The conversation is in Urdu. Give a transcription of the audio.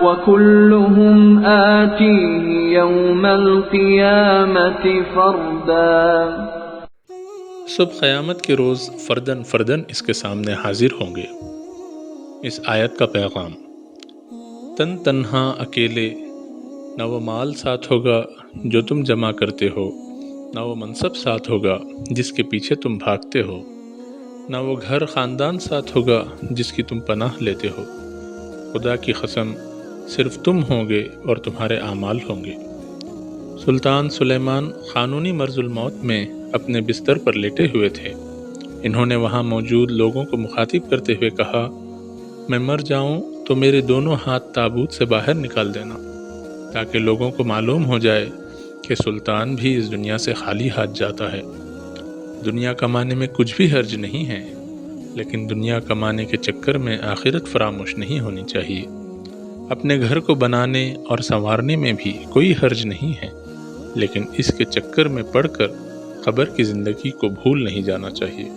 وَكُلُّهُمْ آتِيهِ يَوْمَ الْقِيَامَةِ فَرْدًا۔ صبح قیامت کے روز فردن فردن اس کے سامنے حاضر ہوں گے۔ اس آیت کا پیغام: تن تنہا اکیلے، نہ وہ مال ساتھ ہوگا جو تم جمع کرتے ہو، نہ وہ منصب ساتھ ہوگا جس کے پیچھے تم بھاگتے ہو، نہ وہ گھر خاندان ساتھ ہوگا جس کی تم پناہ لیتے ہو۔ خدا کی قسم، صرف تم ہوں گے اور تمہارے اعمال ہوں گے۔ سلطان سلیمان قانونی مرض الموت میں اپنے بستر پر لیٹے ہوئے تھے۔ انہوں نے وہاں موجود لوگوں کو مخاطب کرتے ہوئے کہا، میں مر جاؤں تو میرے دونوں ہاتھ تابوت سے باہر نکال دینا، تاکہ لوگوں کو معلوم ہو جائے کہ سلطان بھی اس دنیا سے خالی ہاتھ جاتا ہے۔ دنیا کمانے میں کچھ بھی حرج نہیں ہے، لیکن دنیا کمانے کے چکر میں آخرت فراموش نہیں ہونی چاہیے۔ اپنے گھر کو بنانے اور سنوارنے میں بھی کوئی حرج نہیں ہے، لیکن اس کے چکر میں پڑ کر قبر کی زندگی کو بھول نہیں جانا چاہیے۔